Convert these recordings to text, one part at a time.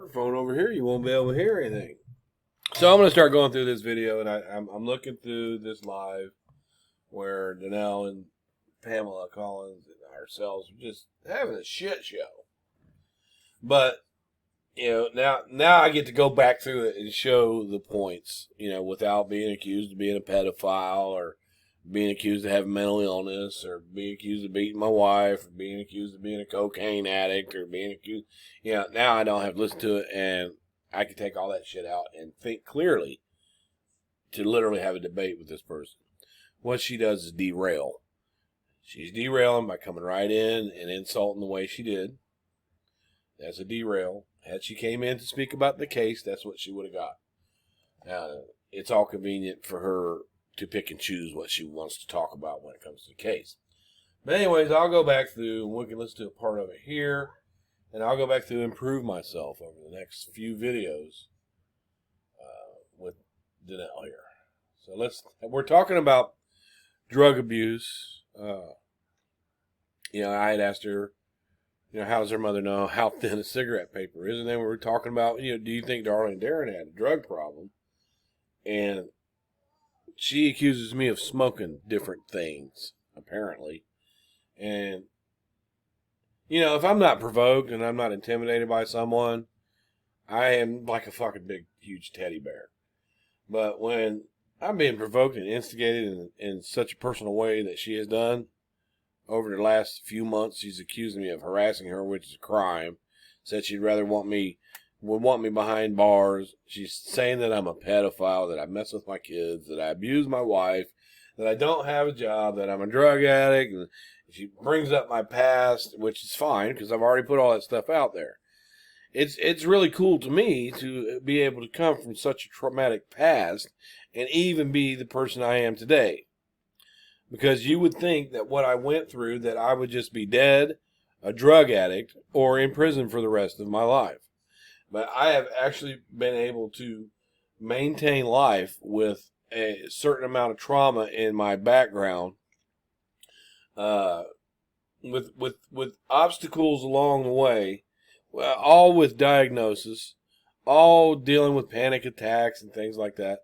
microphone over here, you won't be able to hear anything. So I'm going to start going through this video, and I'm looking through this live where Danelle and Pamela Collins and ourselves are just having a shit show. But, you know, now I get to go back through it and show the points, you know, without being accused of being a pedophile or being accused of having mental illness or being accused of beating my wife or being accused of being a cocaine addict or being accused. You know, now I don't have to listen to it, and I can take all that shit out and think clearly to literally have a debate with this person. What she does is derail. She's derailing by coming right in and insulting the way she did. That's a derail. Had she came in to speak about the case, that's what she would have got. It's all convenient for her to pick and choose what she wants to talk about when it comes to the case. But anyways, I'll go back through, and we can listen to a part of it here, and I'll go back through and improve myself over the next few videos with Danelle here. So we're talking about drug abuse. You know, I had asked her, you know, how does her mother know how thin a cigarette paper is? And then we were talking about, you know, do you think Darlene Darren had a drug problem? And she accuses me of smoking different things, apparently. And, you know, if I'm not provoked and I'm not intimidated by someone, I am like a fucking big, huge teddy bear. But when I'm being provoked and instigated in such a personal way that she has done over the last few months, she's accusing me of harassing her, which is a crime. Said she'd rather would want me behind bars. She's saying that I'm a pedophile, that I mess with my kids, that I abuse my wife, that I don't have a job, that I'm a drug addict. And she brings up my past, which is fine because I've already put all that stuff out there. It's really cool to me to be able to come from such a traumatic past and even be the person I am today. Because you would think that what I went through, that I would just be dead, a drug addict, or in prison for the rest of my life. But I have actually been able to maintain life with a certain amount of trauma in my background, with obstacles along the way, all with diagnosis, all dealing with panic attacks and things like that.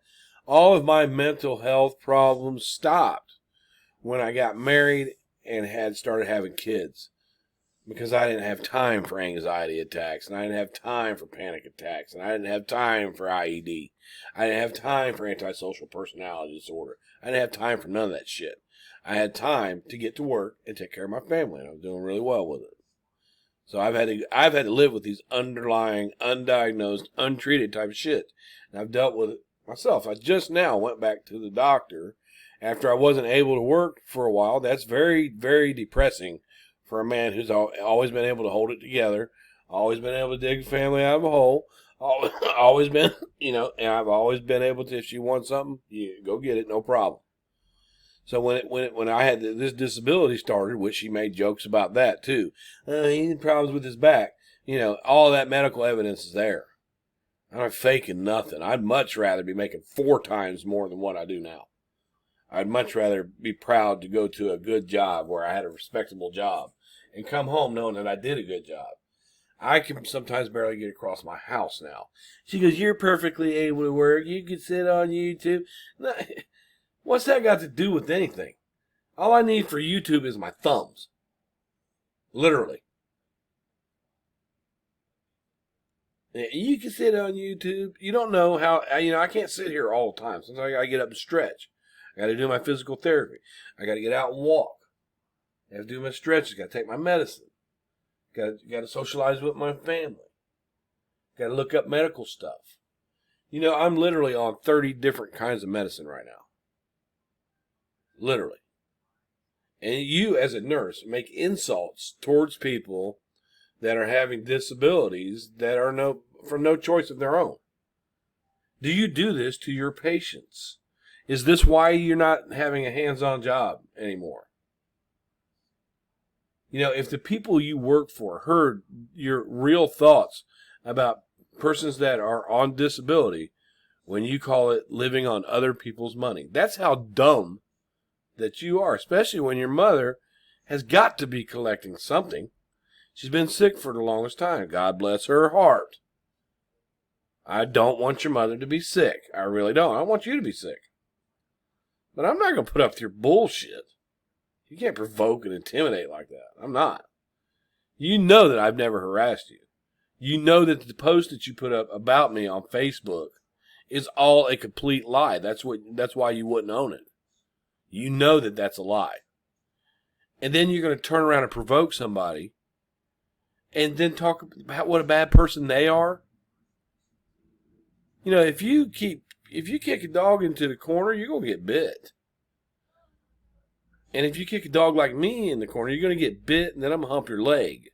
All of my mental health problems stopped when I got married and had started having kids. Because I didn't have time for anxiety attacks, and I didn't have time for panic attacks, and I didn't have time for IED. I didn't have time for antisocial personality disorder. I didn't have time for none of that shit. I had time to get to work and take care of my family, and I was doing really well with it. So I've had to live with these underlying, undiagnosed, untreated type of shit, and I've dealt with it myself. I just now went back to the doctor after I wasn't able to work for a while. That's very, very depressing for a man who's always been able to hold it together, always been able to dig a family out of a hole, always been, you know, and I've always been able to, if she wants something, you go get it, no problem. So when I had this disability started, which she made jokes about that too, he had problems with his back, you know, all that medical evidence is there. I'm not faking nothing. I'd much rather be making 4 times more than what I do now. I'd much rather be proud to go to a good job where I had a respectable job and come home knowing that I did a good job. I can sometimes barely get across my house now. She goes, you're perfectly able to work. You can sit on YouTube. What's that got to do with anything? All I need for YouTube is my thumbs. Literally. You can sit on YouTube. You don't know how, you know, I can't sit here all the time. Sometimes I got to get up and stretch. I got to do my physical therapy. I got to get out and walk. I have to do my stretches. Got to take my medicine. Got to socialize with my family. Got to look up medical stuff. You know, I'm literally on 30 different kinds of medicine right now. Literally. And you, as a nurse, make insults towards people that are having disabilities that are from no choice of their own. Do you do this to your patients? Is this why you're not having a hands-on job anymore? You know, if the people you work for heard your real thoughts about persons that are on disability when you call it living on other people's money, that's how dumb that you are, especially when your mother has got to be collecting something. She's been sick for the longest time. God bless her heart. I don't want your mother to be sick. I really don't. I want you to be sick. But I'm not going to put up with your bullshit. You can't provoke and intimidate like that. I'm not. You know that I've never harassed you. You know that the post that you put up about me on Facebook is all a complete lie. That's why you wouldn't own it. You know that that's a lie. And then you're going to turn around and provoke somebody and then talk about what a bad person they are. You know, if you kick a dog into the corner, you're going to get bit. And if you kick a dog like me in the corner, you're going to get bit, and then I'm going to hump your leg.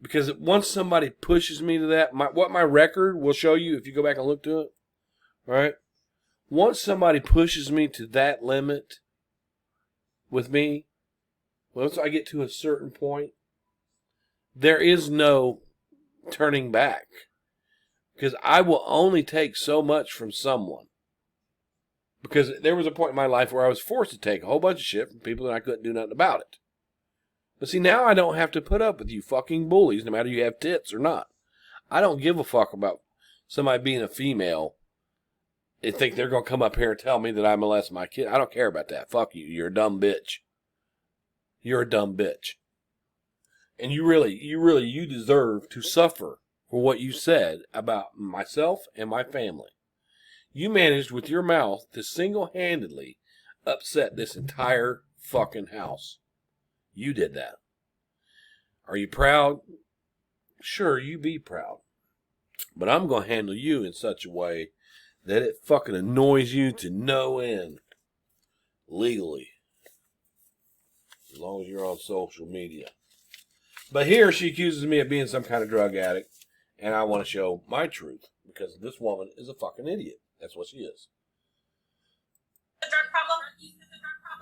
Because once somebody pushes me to that, what my record will show you if you go back and look to it, right? Once somebody pushes me to that limit with me, once I get to a certain point, there is no turning back. Because I will only take so much from someone. Because there was a point in my life where I was forced to take a whole bunch of shit from people and I couldn't do nothing about it. But see, now I don't have to put up with you fucking bullies, no matter you have tits or not. I don't give a fuck about somebody being a female and think they're going to come up here and tell me that I molest my kid. I don't care about that. Fuck you. You're a dumb bitch. You're a dumb bitch. And you deserve to suffer for what you said about myself and my family. You managed with your mouth to single-handedly upset this entire fucking house. You did that. Are you proud? Sure, you be proud. But I'm going to handle you in such a way that it fucking annoys you to no end. Legally. As long as you're on social media. But here she accuses me of being some kind of drug addict. And I want to show my truth. Because this woman is a fucking idiot. That's what she is. A drug problem?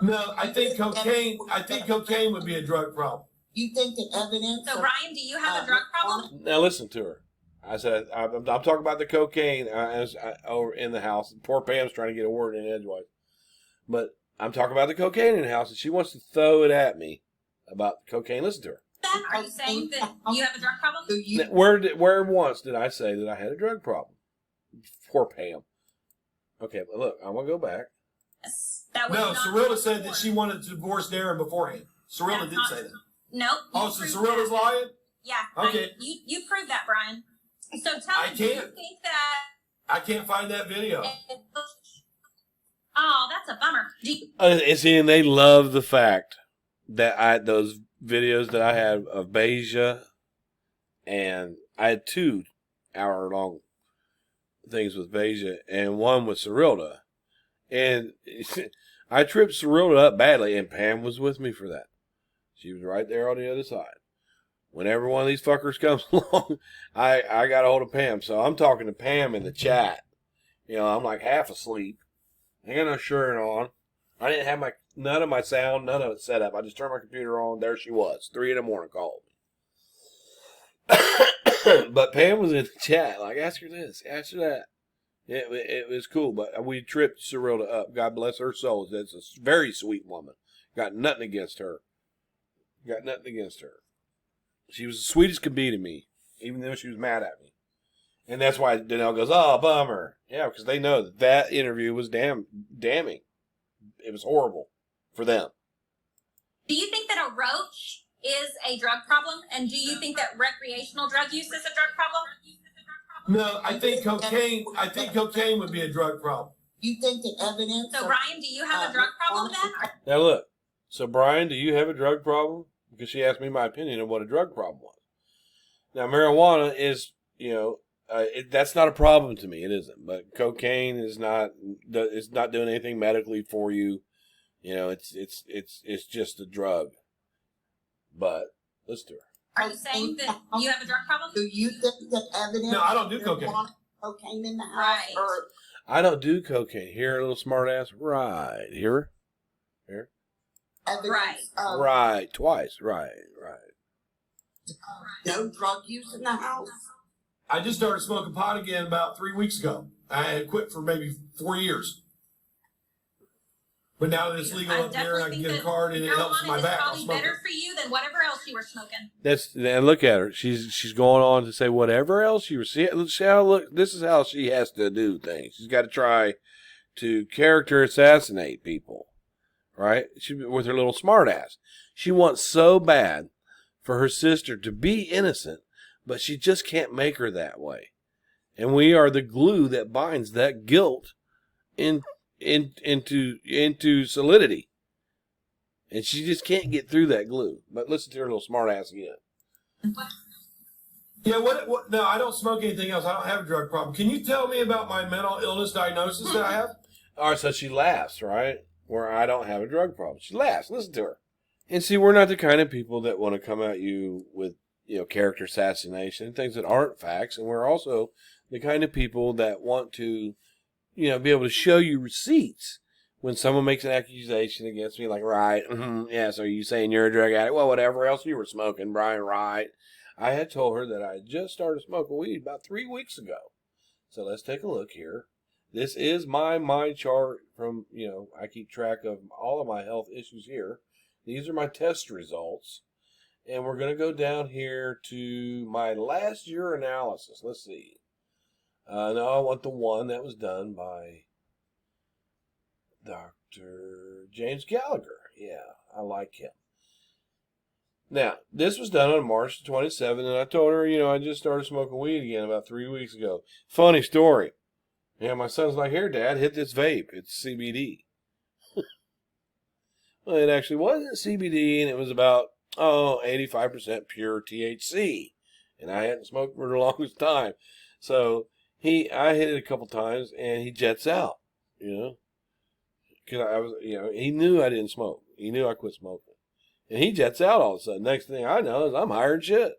No, I think cocaine would be a drug problem. You think that evidence... So, Brian, do you have a drug problem? Now, listen to her. I said, I'm talking about the cocaine over in the house. Poor Pam's trying to get a word in edgewise. But I'm talking about the cocaine in the house, and she wants to throw it at me about cocaine. Listen to her. Are you saying that you have a drug problem? Where once did I say that I had a drug problem? Poor Pam. Okay, but look, I'm going to go back. Yes. No, Cirilla said that she wanted to divorce Darren beforehand. Cirilla did say that. No. Oh, so Cirilla's lying? Yeah. Okay. You proved that, Brian. So tell me, do you think that... I can't find that video. Oh, that's a bummer. And see, and they love the fact that those videos that I had of Beja, and I had 2 hour-long things with Beja, and one with Cirilla. And I tripped Cirilla up badly, and Pam was with me for that. She was right there on the other side. Whenever one of these fuckers comes along, I got a hold of Pam. So I'm talking to Pam in the chat. You know, I'm like half asleep. I got no shirt on. I didn't have none of my sound, none of it set up. I just turned my computer on. There she was. 3 a.m. called me. But Pam was in the chat. Like, ask her this, ask her that. It was cool, but we tripped Cirilla up. God bless her soul. That's a very sweet woman. Got nothing against her. Got nothing against her. She was as sweet as could be to me, even though she was mad at me. And that's why Danelle goes, oh, bummer. Yeah, because they know that interview was damning. It was horrible for them. Do you think that a roach is a drug problem? And do you think that recreational drug use is a drug problem? No, I think cocaine would be a drug problem. You think that evidence... So, Brian, do you have a drug problem then? Now, look. So, Brian, do you have a drug problem? Because she asked me my opinion of what a drug problem was. Now, marijuana is, you know, that's not a problem to me. It isn't. But cocaine is not. It's not doing anything medically for you. You know, it's just a drug. But let's do it. Are you saying that you have a drug problem? Do you think that evidence... No, I don't do cocaine. Cocaine in the house? Right. Or... I don't do cocaine. Here, a little smart ass. Right. Here. Evidence of... Right. Twice. Right. No drug use in the house? I just started smoking pot again about 3 weeks ago. I had quit for maybe 4 years. But now that it's legal I up here, and I definitely can think get a that card and it helps marijuana my is back. I'll probably smoke better it. for you than whatever else you were smoking. And look at her. She's going on to say whatever else you were. See how look. This is how she has to do things. She's got to try to character assassinate people, right? She with her little smart ass. She wants so bad for her sister to be innocent, but she just can't make her that way. And we are the glue that binds that guilt into solidity. And she just can't get through that glue. But listen to her little smart ass again. Yeah, what? No, I don't smoke anything else. I don't have a drug problem. Can you tell me about my mental illness diagnosis that I have? All right, so she laughs, right? Where I don't have a drug problem. She laughs. Listen to her. And see, we're not the kind of people that want to come at you with, character assassination, things that aren't facts. And we're also the kind of people that want to, be able to show you receipts when someone makes an accusation against me, like, right, yeah, so you saying you're a drug addict? Well, whatever else you were smoking, Brian, right? I had told her that I had just started smoking weed about 3 weeks ago. So let's take a look here. This is my mind chart from, I keep track of all of my health issues here. These are my test results. And we're going to go down here to my last urinalysis. Let's see. No, I want the one that was done by Dr. James Gallagher. Yeah, I like him. Now, this was done on March 27th, and I told her, I just started smoking weed again about 3 weeks ago. Funny story. Yeah, my son's like, here, Dad, hit this vape. It's CBD. Well, it actually wasn't CBD, and it was about, 85% pure THC. And I hadn't smoked for the longest time. So, I hit it a couple times, and he jets out, Because I was, he knew I didn't smoke. He knew I quit smoking. And he jets out all of a sudden. Next thing I know is I'm higher than shit.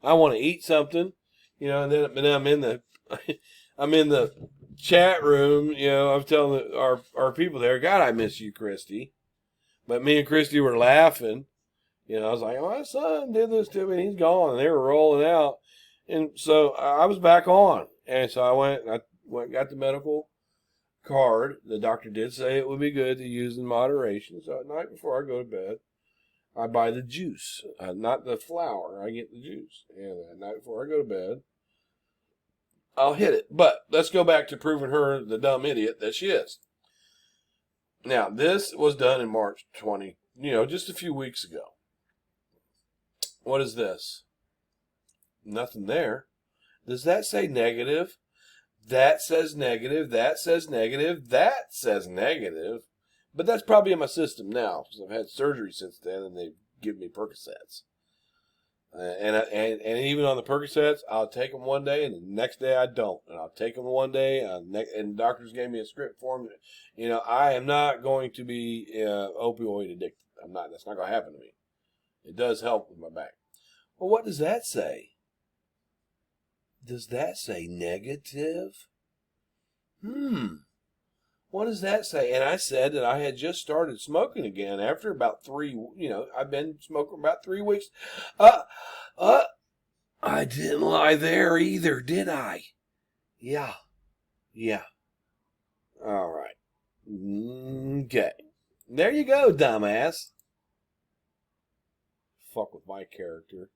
I want to eat something, and then I'm in the I'm in the chat room, I'm telling our people there, God, I miss you, Christy. But me and Christy were laughing. I was like, my son did this to me, and he's gone. And they were rolling out. And so I was back on. And so I went and got the medical card. The doctor did say it would be good to use in moderation. So at night before I go to bed, I buy the juice, not the flour. I get the juice. And at night before I go to bed, I'll hit it. But let's go back to proving her the dumb idiot that she is. Now, this was done in March 20, just a few weeks ago. What is this? Nothing there. Does that say negative? That says negative. That says negative. That says negative. But that's probably in my system now because I've had surgery since then, and they've given me Percocets. And even on the Percocets, I'll take them one day, and the next day I don't. And I'll take them one day, and doctors gave me a script for them. I am not going to be opioid addicted. I'm not. That's not going to happen to me. It does help with my back. Well, what does that say? Does that say negative? What does that say? And I said that I had just started smoking again after about I've been smoking about 3 weeks. I didn't lie there either, did I? Yeah. All right. Okay. There you go, dumbass. Fuck with my character.